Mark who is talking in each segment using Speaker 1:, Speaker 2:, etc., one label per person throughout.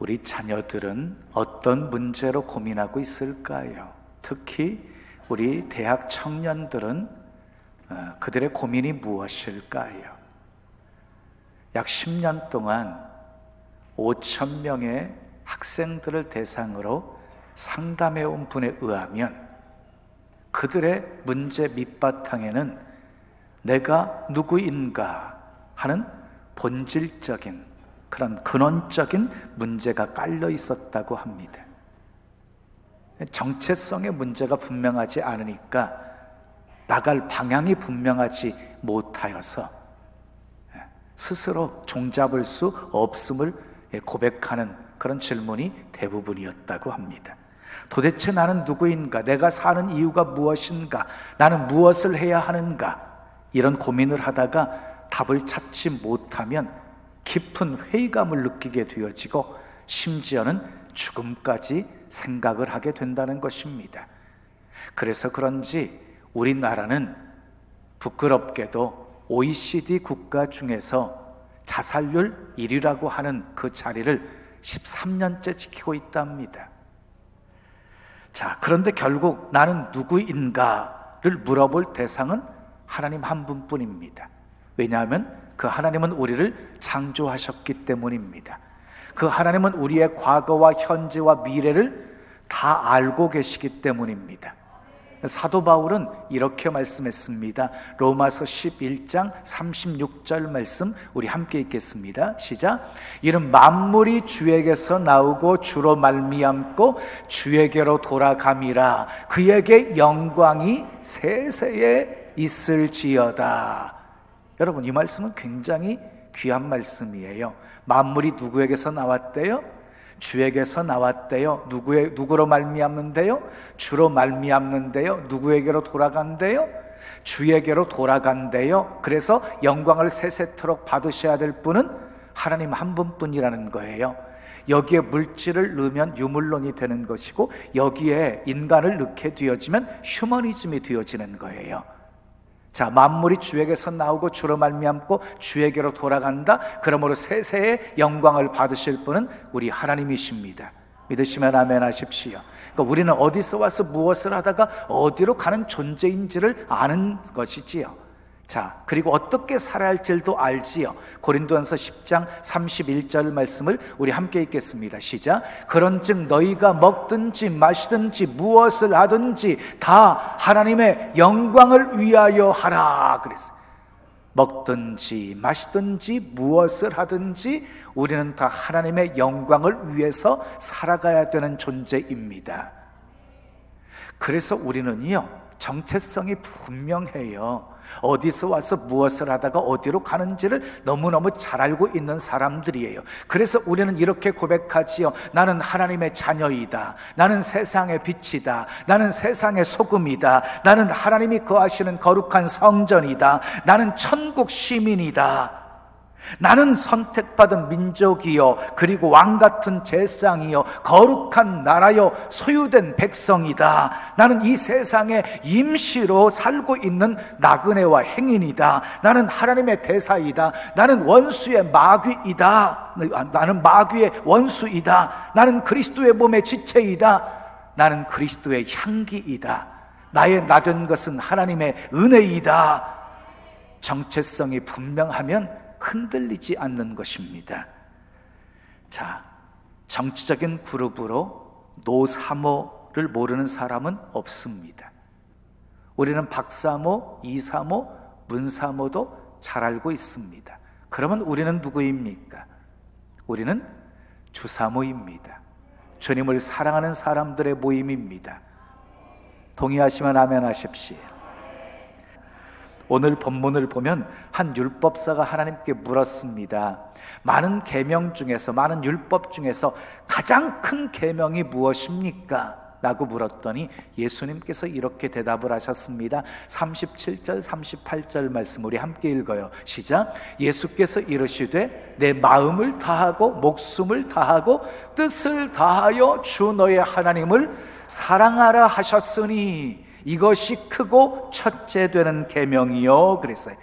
Speaker 1: 우리 자녀들은 어떤 문제로 고민하고 있을까요? 특히 우리 대학 청년들은 그들의 고민이 무엇일까요? 약 10년 동안 5천 명의 학생들을 대상으로 상담해온 분에 의하면 그들의 문제 밑바탕에는 내가 누구인가 하는 본질적인 그런 근원적인 문제가 깔려 있었다고 합니다. 정체성의 문제가 분명하지 않으니까 나갈 방향이 분명하지 못하여서 스스로 종잡을 수 없음을 고백하는 그런 질문이 대부분이었다고 합니다. 도대체 나는 누구인가? 내가 사는 이유가 무엇인가? 나는 무엇을 해야 하는가? 이런 고민을 하다가 답을 찾지 못하면 깊은 회의감을 느끼게 되어지고 심지어는 죽음까지 생각을 하게 된다는 것입니다. 그래서 그런지 우리나라는 부끄럽게도 OECD 국가 중에서 자살률 1위라고 하는 그 자리를 13년째 지키고 있답니다. 자, 그런데 결국 나는 누구인가를 물어볼 대상은 하나님 한 분뿐입니다. 왜냐하면 그 하나님은 우리를 창조하셨기 때문입니다. 그 하나님은 우리의 과거와 현재와 미래를 다 알고 계시기 때문입니다. 사도 바울은 이렇게 말씀했습니다. 로마서 11장 36절 말씀 우리 함께 읽겠습니다. 시작. 이는 만물이 주에게서 나오고 주로 말미암고 주에게로 돌아감이라 그에게 영광이 세세에 있을지어다. 여러분, 이 말씀은 굉장히 귀한 말씀이에요. 만물이 누구에게서 나왔대요? 주에게서 나왔대요. 누구로 말미암는데요? 주로 말미암는데요. 누구에게로 돌아간대요? 주에게로 돌아간대요. 그래서 영광을 세세토록 받으셔야 될 분은 하나님 한 분뿐이라는 거예요. 여기에 물질을 넣으면 유물론이 되는 것이고 여기에 인간을 넣게 되어지면 휴머니즘이 되어지는 거예요. 자, 만물이 주에게서 나오고 주로 말미암고 주에게로 돌아간다. 그러므로 세세의 영광을 받으실 분은 우리 하나님이십니다. 믿으시면 아멘 하십시오. 그러니까 우리는 어디서 와서 무엇을 하다가 어디로 가는 존재인지를 아는 것이지요. 자, 그리고 어떻게 살아야 할지도 알지요. 고린도전서 10장 31절 말씀을 우리 함께 읽겠습니다. 시작. 그런즉 너희가 먹든지 마시든지 무엇을 하든지 다 하나님의 영광을 위하여 하라 그랬어요. 먹든지 마시든지 무엇을 하든지 우리는 다 하나님의 영광을 위해서 살아가야 되는 존재입니다. 그래서 우리는요, 정체성이 분명해요. 어디서 와서 무엇을 하다가 어디로 가는지를 너무너무 잘 알고 있는 사람들이에요. 그래서 우리는 이렇게 고백하지요. 나는 하나님의 자녀이다. 나는 세상의 빛이다. 나는 세상의 소금이다. 나는 하나님이 거하시는 거룩한 성전이다. 나는 천국 시민이다. 나는 선택받은 민족이요 그리고 왕같은 제상이요 거룩한 나라요 소유된 백성이다. 나는 이 세상에 임시로 살고 있는 나그네와 행인이다. 나는 하나님의 대사이다. 나는 원수의 마귀이다. 나는 마귀의 원수이다. 나는 그리스도의 몸의 지체이다. 나는 그리스도의 향기이다. 나의 나된 것은 하나님의 은혜이다. 정체성이 분명하면 흔들리지 않는 것입니다. 자, 정치적인 그룹으로 노사모를 모르는 사람은 없습니다. 우리는 박사모, 이사모, 문사모도 잘 알고 있습니다. 그러면 우리는 누구입니까? 우리는 주사모입니다. 주님을 사랑하는 사람들의 모임입니다. 동의하시면 아멘 하십시오. 오늘 본문을 보면 한 율법사가 하나님께 물었습니다. 많은 계명 중에서, 많은 율법 중에서 가장 큰 계명이 무엇입니까? 라고 물었더니 예수님께서 이렇게 대답을 하셨습니다. 37절 38절 말씀 우리 함께 읽어요. 시작. 예수께서 이르시되 내 마음을 다하고 목숨을 다하고 뜻을 다하여 주 너의 하나님을 사랑하라 하셨으니 이것이 크고 첫째 되는 계명이요 그랬어요.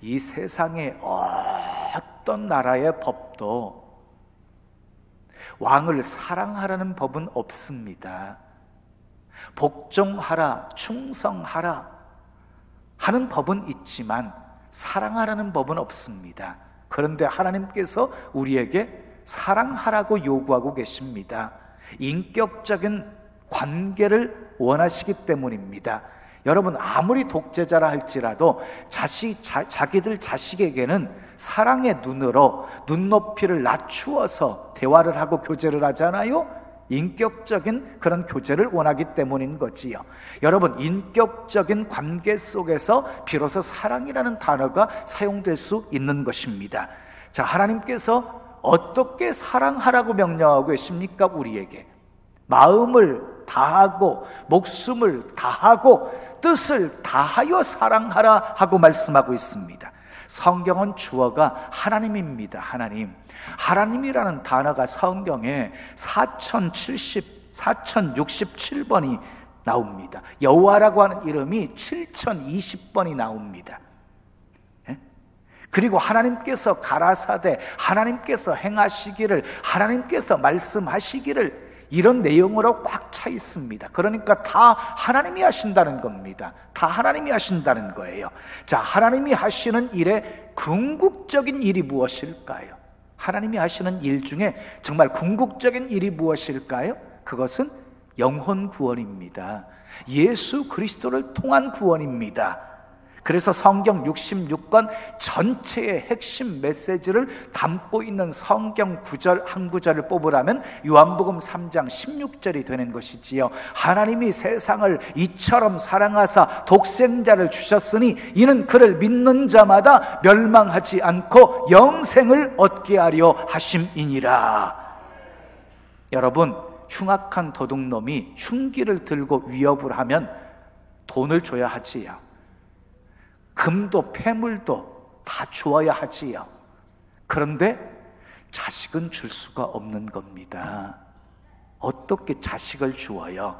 Speaker 1: 이 세상의 어떤 나라의 법도 왕을 사랑하라는 법은 없습니다. 복종하라, 충성하라 하는 법은 있지만 사랑하라는 법은 없습니다. 그런데 하나님께서 우리에게 사랑하라고 요구하고 계십니다. 인격적인 관계를 원하시기 때문입니다. 여러분, 아무리 독재자라 할지라도 자기들 자식에게는 사랑의 눈으로 눈높이를 낮추어서 대화를 하고 교제를 하잖아요. 인격적인 그런 교제를 원하기 때문인 거지요. 여러분, 인격적인 관계 속에서 비로소 사랑이라는 단어가 사용될 수 있는 것입니다. 자, 하나님께서 어떻게 사랑하라고 명령하고 계십니까? 우리에게 마음을 다하고 목숨을 다하고 뜻을 다하여 사랑하라 하고 말씀하고 있습니다. 성경은 주어가 하나님입니다. 하나님이라는 단어가 성경에 4067번이 나옵니다. 여호와라고 하는 이름이 7020번이 나옵니다. 그리고 하나님께서 가라사대, 하나님께서 행하시기를, 하나님께서 말씀하시기를, 이런 내용으로 꽉 차 있습니다. 그러니까 다 하나님이 하신다는 겁니다. 다 하나님이 하신다는 거예요. 자, 하나님이 하시는 일의 궁극적인 일이 무엇일까요? 하나님이 하시는 일 중에 정말 궁극적인 일이 무엇일까요? 그것은 영혼 구원입니다. 예수 그리스도를 통한 구원입니다. 그래서 성경 66권 전체의 핵심 메시지를 담고 있는 성경 구절 한 구절을 뽑으라면 요한복음 3장 16절이 되는 것이지요. 하나님이 세상을 이처럼 사랑하사 독생자를 주셨으니 이는 그를 믿는 자마다 멸망하지 않고 영생을 얻게 하려 하심이니라. 여러분, 흉악한 도둑놈이 흉기를 들고 위협을 하면 돈을 줘야 하지요. 금도 폐물도 다 주어야 하지요. 그런데 자식은 줄 수가 없는 겁니다. 어떻게 자식을 주어요?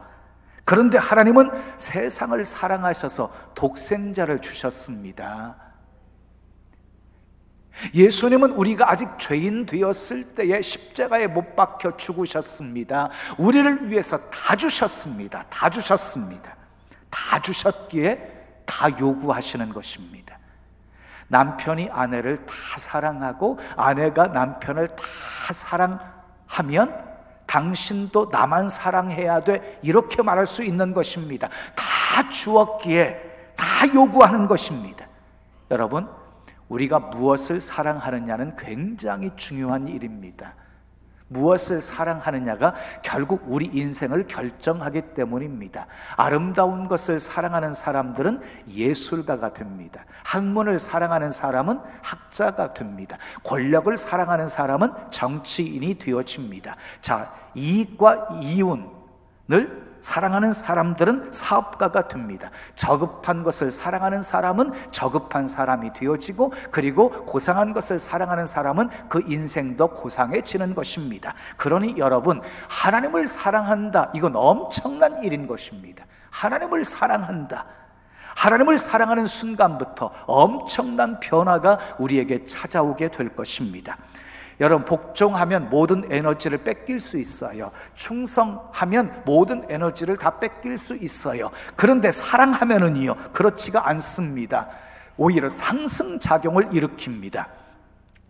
Speaker 1: 그런데 하나님은 세상을 사랑하셔서 독생자를 주셨습니다. 예수님은 우리가 아직 죄인 되었을 때에 십자가에 못 박혀 죽으셨습니다. 우리를 위해서 다 주셨습니다. 다 주셨기에 다 요구하시는 것입니다. 남편이 아내를 다 사랑하고 아내가 남편을 다 사랑하면 당신도 나만 사랑해야 돼, 이렇게 말할 수 있는 것입니다. 다 주었기에 다 요구하는 것입니다. 여러분, 우리가 무엇을 사랑하느냐는 굉장히 중요한 일입니다. 무엇을 사랑하느냐가 결국 우리 인생을 결정하기 때문입니다. 아름다운 것을 사랑하는 사람들은 예술가가 됩니다. 학문을 사랑하는 사람은 학자가 됩니다. 권력을 사랑하는 사람은 정치인이 되어집니다. 자, 이익과 이윤을 사랑하는 사람들은 사업가가 됩니다. 저급한 것을 사랑하는 사람은 저급한 사람이 되어지고, 그리고 고상한 것을 사랑하는 사람은 그 인생도 고상해지는 것입니다. 그러니 여러분, 하나님을 사랑한다, 이건 엄청난 일인 것입니다. 하나님을 사랑한다. 하나님을 사랑하는 순간부터 엄청난 변화가 우리에게 찾아오게 될 것입니다. 여러분, 복종하면 모든 에너지를 뺏길 수 있어요. 충성하면 모든 에너지를 다 뺏길 수 있어요. 그런데 사랑하면은요, 그렇지가 않습니다. 오히려 상승작용을 일으킵니다.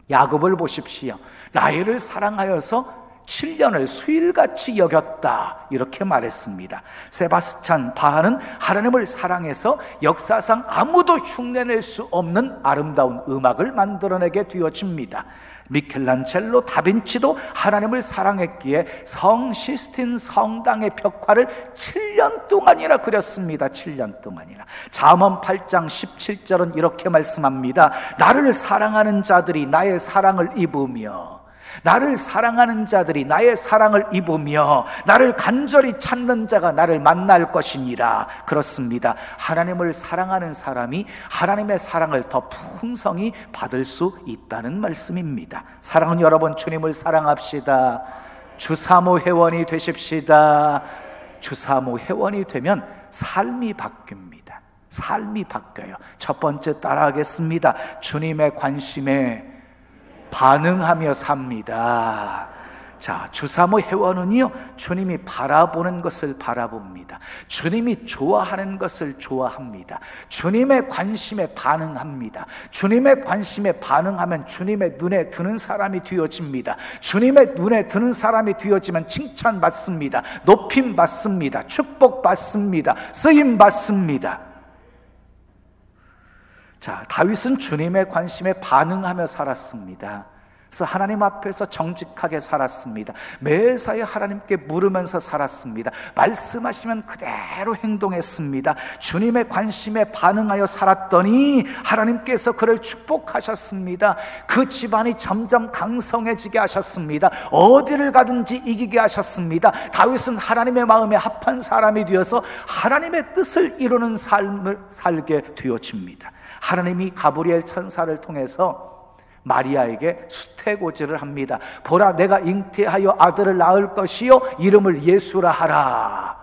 Speaker 1: 야곱을 보십시오. 라헬을 사랑하여서 7년을 수일같이 여겼다, 이렇게 말했습니다. 세바스찬 바하는 하나님을 사랑해서 역사상 아무도 흉내낼 수 없는 아름다운 음악을 만들어내게 되어집니다. 미켈란젤로, 다빈치도 하나님을 사랑했기에 성 시스틴 성당의 벽화를 7년 동안이나 그렸습니다. 7년 동안이나. 잠언 8장 17절은 이렇게 말씀합니다. 나를 사랑하는 자들이 나의 사랑을 입으며, 나를 사랑하는 자들이 나의 사랑을 입으며 나를 간절히 찾는 자가 나를 만날 것이니라. 그렇습니다. 하나님을 사랑하는 사람이 하나님의 사랑을 더 풍성히 받을 수 있다는 말씀입니다. 사랑하는 여러분, 주님을 사랑합시다. 주사모 회원이 되십시다. 주사모 회원이 되면 삶이 바뀝니다. 삶이 바뀌어요. 첫 번째 따라하겠습니다. 주님의 관심에 반응하며 삽니다. 자, 주사모 회원은요, 주님이 바라보는 것을 바라봅니다. 주님이 좋아하는 것을 좋아합니다. 주님의 관심에 반응합니다. 주님의 관심에 반응하면 주님의 눈에 드는 사람이 되어집니다. 주님의 눈에 드는 사람이 되어지면 칭찬 받습니다. 높임 받습니다. 축복 받습니다. 쓰임 받습니다. 자, 다윗은 주님의 관심에 반응하며 살았습니다. 그래서 하나님 앞에서 정직하게 살았습니다. 매사에 하나님께 물으면서 살았습니다. 말씀하시면 그대로 행동했습니다. 주님의 관심에 반응하여 살았더니 하나님께서 그를 축복하셨습니다. 그 집안이 점점 강성해지게 하셨습니다. 어디를 가든지 이기게 하셨습니다. 다윗은 하나님의 마음에 합한 사람이 되어서 하나님의 뜻을 이루는 삶을 살게 되어집니다. 하나님이 가브리엘 천사를 통해서 마리아에게 수태고지를 합니다. 보라, 내가 잉태하여 아들을 낳을 것이요 이름을 예수라 하라.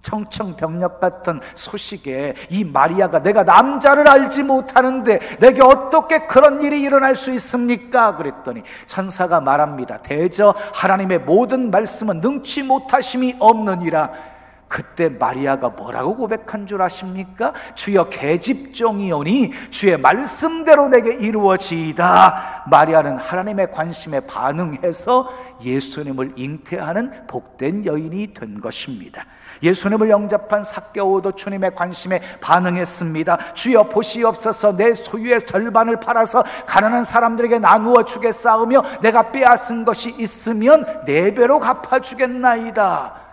Speaker 1: 청청병력 같은 소식에 이 마리아가 내가 남자를 알지 못하는데 내게 어떻게 그런 일이 일어날 수 있습니까? 그랬더니 천사가 말합니다. 대저 하나님의 모든 말씀은 능치 못하심이 없느니라. 그때 마리아가 뭐라고 고백한 줄 아십니까? 주여, 계집종이오니 주의 말씀대로 내게 이루어지이다. 마리아는 하나님의 관심에 반응해서 예수님을 잉태하는 복된 여인이 된 것입니다. 예수님을 영접한 삭개오도 주님의 관심에 반응했습니다. 주여, 보시옵소서, 내 소유의 절반을 팔아서 가난한 사람들에게 나누어 주겠사오며 내가 빼앗은 것이 있으면 4배로 갚아주겠나이다.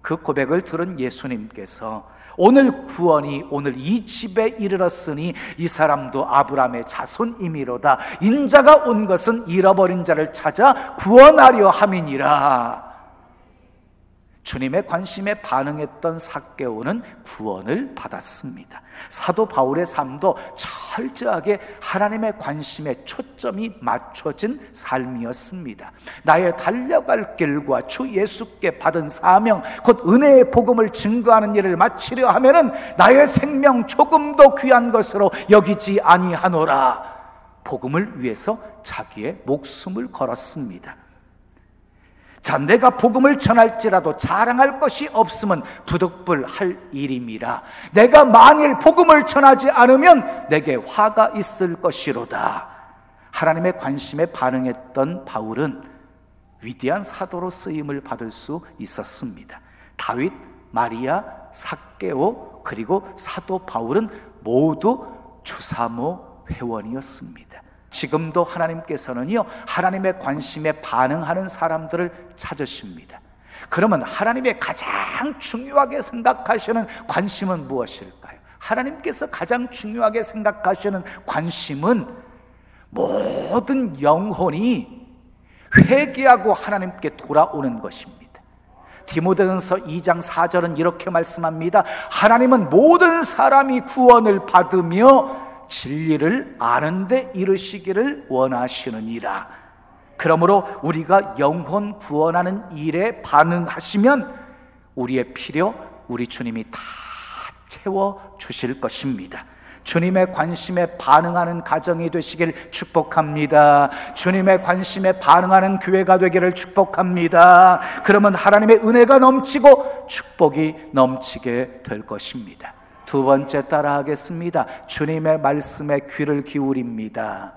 Speaker 1: 그 고백을 들은 예수님께서 오늘 구원이 오늘 이 집에 이르렀으니 이 사람도 아브라함의 자손이미로다. 인자가 온 것은 잃어버린 자를 찾아 구원하려 함이니라. 주님의 관심에 반응했던 삭개오는 구원을 받았습니다. 사도 바울의 삶도 철저하게 하나님의 관심에 초점이 맞춰진 삶이었습니다. 나의 달려갈 길과 주 예수께 받은 사명, 곧 은혜의 복음을 증거하는 일을 마치려 하면은 나의 생명 조금도 귀한 것으로 여기지 아니하노라. 복음을 위해서 자기의 목숨을 걸었습니다. 자, 내가 복음을 전할지라도 자랑할 것이 없으면 부득불할 일임이라. 내가 만일 복음을 전하지 않으면 내게 화가 있을 것이로다. 하나님의 관심에 반응했던 바울은 위대한 사도로 쓰임을 받을 수 있었습니다. 다윗, 마리아, 삭개오, 그리고 사도 바울은 모두 주사모 회원이었습니다. 지금도 하나님께서는요, 하나님의 관심에 반응하는 사람들을 찾으십니다. 그러면 하나님의 가장 중요하게 생각하시는 관심은 무엇일까요? 하나님께서 가장 중요하게 생각하시는 관심은 모든 영혼이 회개하고 하나님께 돌아오는 것입니다. 디모데전서 2장 4절은 이렇게 말씀합니다. 하나님은 모든 사람이 구원을 받으며 진리를 아는 데 이르시기를 원하시느니라. 그러므로 우리가 영혼 구원하는 일에 반응하시면 우리의 필요, 우리 주님이 다 채워주실 것입니다. 주님의 관심에 반응하는 가정이 되시길 축복합니다. 주님의 관심에 반응하는 교회가 되기를 축복합니다. 그러면 하나님의 은혜가 넘치고 축복이 넘치게 될 것입니다. 두 번째 따라하겠습니다. 주님의 말씀에 귀를 기울입니다.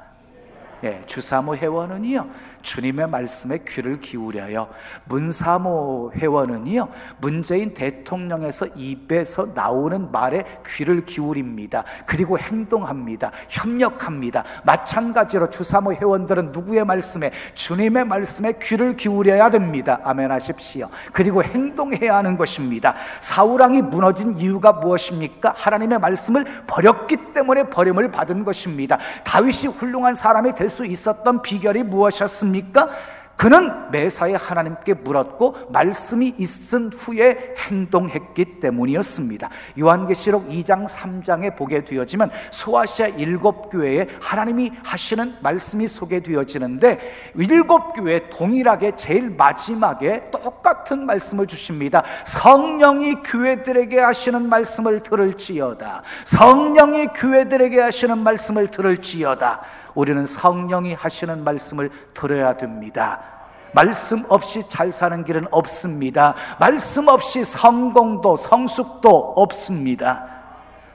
Speaker 1: 주사모 회원은요, 주님의 말씀에 귀를 기울여요. 문사모 회원은요, 문재인 대통령에서 입에서 나오는 말에 귀를 기울입니다. 그리고 행동합니다. 협력합니다. 마찬가지로 주사모 회원들은 누구의 말씀에? 주님의 말씀에 귀를 기울여야 됩니다. 아멘 하십시오. 그리고 행동해야 하는 것입니다. 사울왕이 무너진 이유가 무엇입니까? 하나님의 말씀을 버렸기 때문에 버림을 받은 것입니다. 다윗이 훌륭한 사람이 될 수 있었던 비결이 무엇이었습니까? 그는 매사에 하나님께 물었고 말씀이 있은 후에 행동했기 때문이었습니다. 요한계시록 2장 3장에 보게 되어지면 소아시아 7교회에 하나님이 하시는 말씀이 소개되어지는데 7교회 동일하게 제일 마지막에 똑같은 말씀을 주십니다. 성령이 교회들에게 하시는 말씀을 들을지어다. 성령이 교회들에게 하시는 말씀을 들을지어다. 우리는 성령이 하시는 말씀을 들어야 됩니다. 말씀 없이 잘 사는 길은 없습니다. 말씀 없이 성공도 성숙도 없습니다.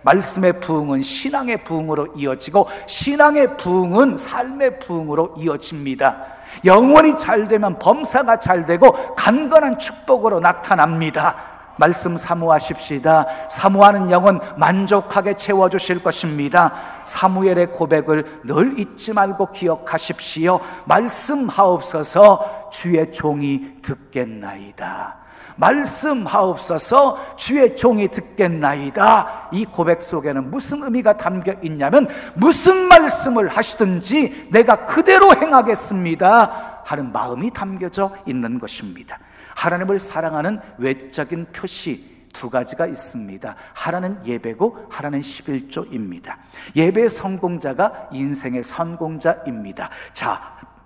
Speaker 1: 말씀의 부흥은 신앙의 부흥으로 이어지고 신앙의 부흥은 삶의 부흥으로 이어집니다. 영혼이 잘 되면 범사가 잘 되고 강건한 축복으로 나타납니다. 말씀 사모하십시다. 사모하는 영은 만족하게 채워주실 것입니다. 사무엘의 고백을 늘 잊지 말고 기억하십시오. 말씀하옵소서 주의 종이 듣겠나이다. 말씀하옵소서 주의 종이 듣겠나이다. 이 고백 속에는 무슨 의미가 담겨 있냐면 무슨 말씀을 하시든지 내가 그대로 행하겠습니다 하는 마음이 담겨져 있는 것입니다. 하나님을 사랑하는 외적인 표시 두 가지가 있습니다. 하나는 예배고 하나는 11조입니다. 예배의 성공자가 인생의 선공자입니다. 자,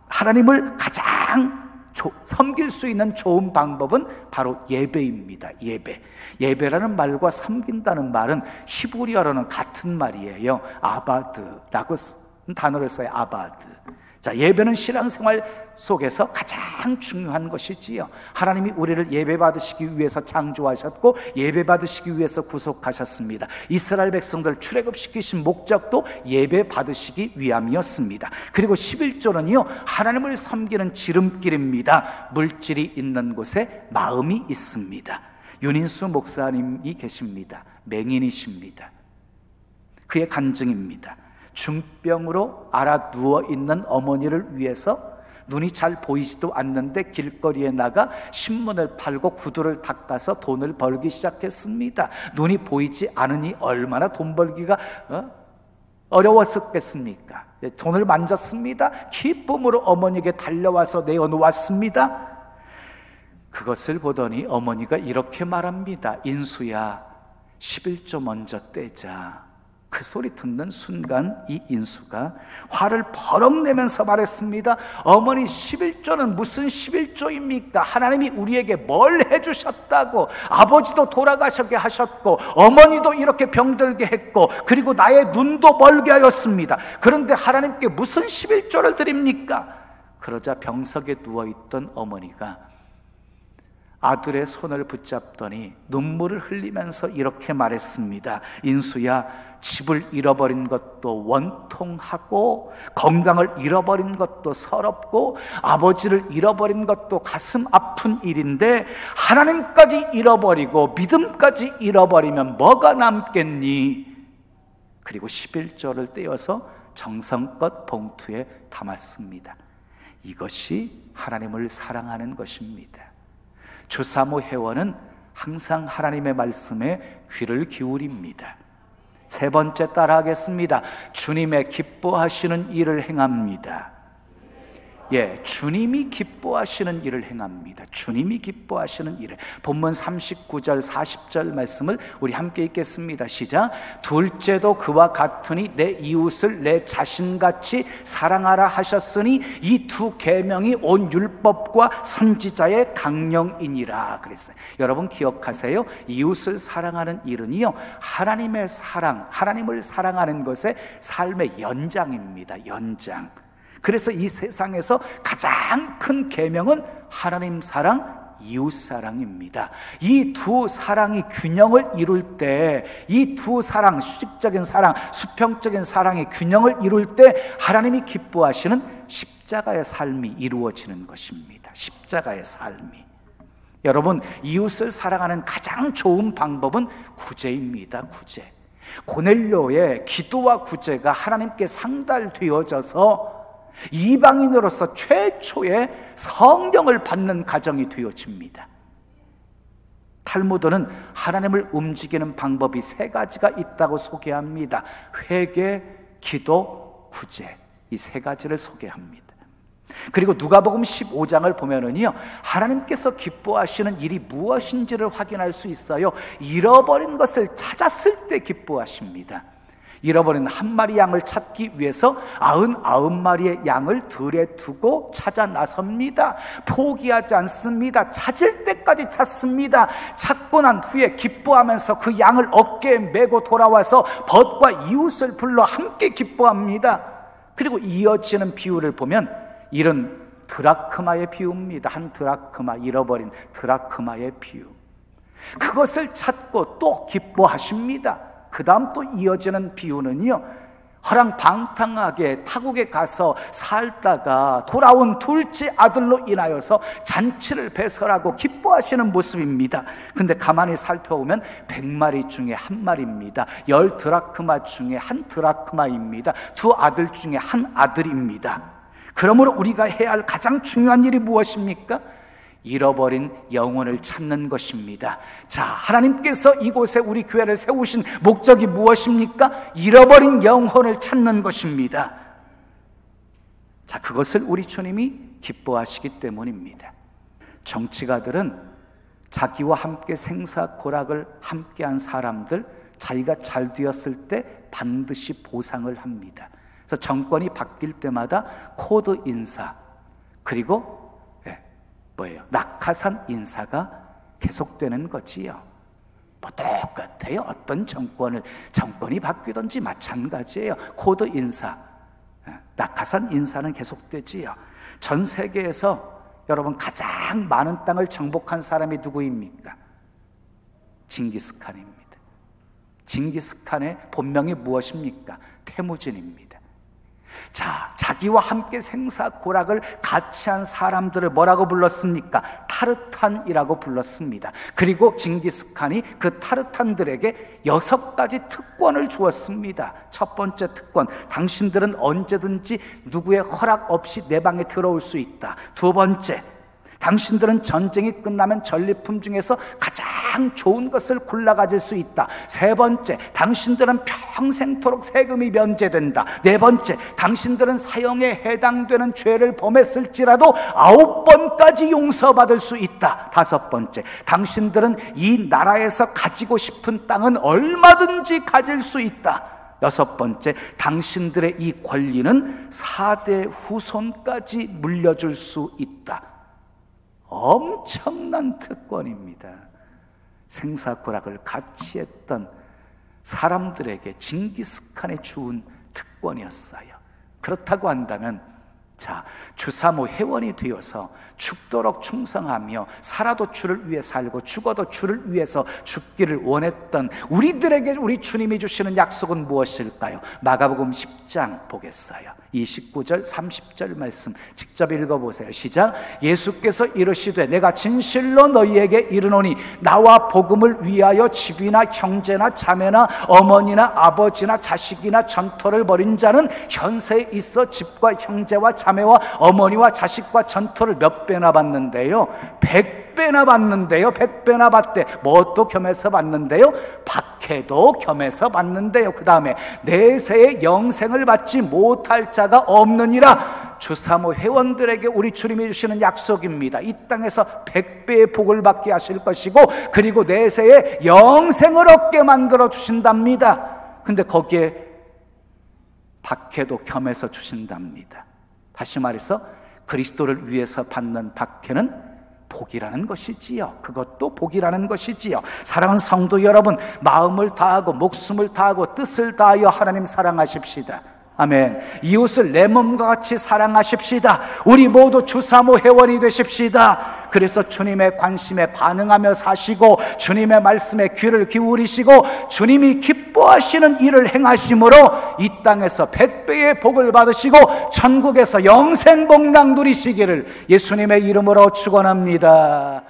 Speaker 1: 하나님을 가장 섬길 수 있는 좋은 방법은 바로 예배입니다. 예배라는 말과 섬긴다는 말은 히브리어로는 같은 말이에요. 아바드라고 단어를 써요. 아바드. 자, 예배는 신앙생활 속에서 가장 중요한 것이지요. 하나님이 우리를 예배받으시기 위해서 창조하셨고 예배받으시기 위해서 구속하셨습니다. 이스라엘 백성들을 출애굽시키신 목적도 예배받으시기 위함이었습니다. 그리고 11조는요, 하나님을 섬기는 지름길입니다. 물질이 있는 곳에 마음이 있습니다. 윤인수 목사님이 계십니다. 맹인이십니다. 그의 간증입니다. 중병으로 앓아 누워있는 어머니를 위해서 눈이 잘 보이지도 않는데 길거리에 나가 신문을 팔고 구두를 닦아서 돈을 벌기 시작했습니다. 눈이 보이지 않으니 얼마나 돈 벌기가 어려웠었겠습니까? 돈을 만졌습니다. 기쁨으로 어머니에게 달려와서 내어놓았습니다. 그것을 보더니 어머니가 이렇게 말합니다. 인수야, 11조 먼저 떼자. 그 소리 듣는 순간 이 인수가 화를 버럭 내면서 말했습니다. 어머니, 11조는 무슨 11조입니까? 하나님이 우리에게 뭘 해주셨다고? 아버지도 돌아가시게 하셨고 어머니도 이렇게 병들게 했고 그리고 나의 눈도 멀게 하였습니다. 그런데 하나님께 무슨 11조를 드립니까? 그러자 병석에 누워있던 어머니가 아들의 손을 붙잡더니 눈물을 흘리면서 이렇게 말했습니다. 인수야, 집을 잃어버린 것도 원통하고 건강을 잃어버린 것도 서럽고 아버지를 잃어버린 것도 가슴 아픈 일인데 하나님까지 잃어버리고 믿음까지 잃어버리면 뭐가 남겠니? 그리고 11조를 떼어서 정성껏 봉투에 담았습니다. 이것이 하나님을 사랑하는 것입니다. 주사모 회원은 항상 하나님의 말씀에 귀를 기울입니다. 세 번째 따라하겠습니다. 주님의 기뻐하시는 일을 행합니다. 주님이 기뻐하시는 일을 행합니다. 주님이 기뻐하시는 일을. 본문 39절 40절 말씀을 우리 함께 읽겠습니다. 시작. 둘째도 그와 같으니 내 이웃을 내 자신같이 사랑하라 하셨으니 이 두 계명이 온 율법과 선지자의 강령이니라 그랬어요. 여러분 기억하세요. 이웃을 사랑하는 일은요, 하나님의 사랑, 하나님을 사랑하는 것의 삶의 연장입니다. 연장. 그래서 이 세상에서 가장 큰 계명은 하나님 사랑, 이웃 사랑입니다. 이 두 사랑이 균형을 이룰 때, 이 두 사랑, 수직적인 사랑, 수평적인 사랑의 균형을 이룰 때 하나님이 기뻐하시는 십자가의 삶이 이루어지는 것입니다. 십자가의 삶이. 여러분, 이웃을 사랑하는 가장 좋은 방법은 구제입니다. 구제. 고넬료의 기도와 구제가 하나님께 상달되어져서 이방인으로서 최초의 성령을 받는 가정이 되어집니다. 탈무드는 하나님을 움직이는 방법이 세 가지가 있다고 소개합니다. 회개, 기도, 구제, 이 세 가지를 소개합니다. 그리고 누가복음 15장을 보면은요, 하나님께서 기뻐하시는 일이 무엇인지를 확인할 수 있어요. 잃어버린 것을 찾았을 때 기뻐하십니다. 잃어버린 한 마리 양을 찾기 위해서 99마리의 양을 들에 두고 찾아 나섭니다. 포기하지 않습니다. 찾을 때까지 찾습니다. 찾고 난 후에 기뻐하면서 그 양을 어깨에 메고 돌아와서 벗과 이웃을 불러 함께 기뻐합니다. 그리고 이어지는 비유를 보면 잃은 드라크마의 비유입니다. 한 드라크마, 잃어버린 드라크마의 비유. 그것을 찾고 또 기뻐하십니다. 그 다음 또 이어지는 비유는요, 허랑방탕하게 타국에 가서 살다가 돌아온 둘째 아들로 인하여서 잔치를 배설하고 기뻐하시는 모습입니다. 근데 가만히 살펴보면 100마리 중에 한 마리입니다. 10 드라크마 중에 한 드라크마입니다. 두 아들 중에 한 아들입니다. 그러므로 우리가 해야 할 가장 중요한 일이 무엇입니까? 잃어버린 영혼을 찾는 것입니다. 자, 하나님께서 이곳에 우리 교회를 세우신 목적이 무엇입니까? 잃어버린 영혼을 찾는 것입니다. 자, 그것을 우리 주님이 기뻐하시기 때문입니다. 정치가들은 자기와 함께 생사고락을 함께한 사람들, 자기가 잘 되었을 때 반드시 보상을 합니다. 그래서 정권이 바뀔 때마다 코드 인사, 그리고 낙하산 인사가 계속되는 거지요. 뭐 똑같아요. 어떤 정권이 바뀌든지 마찬가지예요. 코드 인사, 낙하산 인사는 계속되지요. 전 세계에서 여러분 가장 많은 땅을 정복한 사람이 누구입니까? 징기스칸입니다. 징기스칸의 본명이 무엇입니까? 태무진입니다. 자, 자기와 함께 생사고락을 같이 한 사람들을 뭐라고 불렀습니까? 타르탄이라고 불렀습니다. 그리고 징기스칸이 그 타르탄들에게 6가지 특권을 주었습니다. 첫 번째 특권, 당신들은 언제든지 누구의 허락 없이 내 방에 들어올 수 있다. 두 번째, 당신들은 전쟁이 끝나면 전리품 중에서 가장 좋은 것을 골라 가질 수 있다. 세 번째, 당신들은 평생토록 세금이 면제된다. 네 번째, 당신들은 사형에 해당되는 죄를 범했을지라도 9번까지 용서받을 수 있다. 다섯 번째, 당신들은 이 나라에서 가지고 싶은 땅은 얼마든지 가질 수 있다. 여섯 번째, 당신들의 이 권리는 4대 후손까지 물려줄 수 있다. 엄청난 특권입니다. 생사고락을 같이 했던 사람들에게 징기스칸이 주은 특권이었어요. 그렇다고 한다면, 자, 주사모 회원이 되어서 죽도록 충성하며 살아도 주를 위해 살고 죽어도 주를 위해서 죽기를 원했던 우리들에게 우리 주님이 주시는 약속은 무엇일까요? 마가복음 10장 보겠어요. 29절 30절 말씀 직접 읽어보세요. 시작. 예수께서 이르시되 내가 진실로 너희에게 이르노니 나와 복음을 위하여 집이나 형제나 자매나 어머니나 아버지나 자식이나 전토를 벌인 자는 현세에 있어 집과 형제와 자매와 어머니와 자식과 전토를 몇 배나 받는데요? 100배나 받는데요. 100배나 받대. 뭣도 겸해서 받는데요? 박해도 겸해서 받는데요. 그 다음에 내세의 영생을 받지 못할 자가 없느니라. 주사모 회원들에게 우리 주님이 주시는 약속입니다. 이 땅에서 100배의 복을 받게 하실 것이고, 그리고 내세의 영생을 얻게 만들어 주신답니다. 근데 거기에 박해도 겸해서 주신답니다. 다시 말해서 그리스도를 위해서 받는 박해는 복이라는 것이지요. 그것도 복이라는 것이지요. 사랑하는 성도 여러분, 마음을 다하고 목숨을 다하고 뜻을 다하여 하나님 사랑하십시다. 아멘. 이웃을 내 몸과 같이 사랑하십시다. 우리 모두 주사모 회원이 되십시다. 그래서 주님의 관심에 반응하며 사시고 주님의 말씀에 귀를 기울이시고 주님이 기뻐하시는 일을 행하심으로 이 땅에서 100배의 복을 받으시고 천국에서 영생복락 누리시기를 예수님의 이름으로 축원합니다.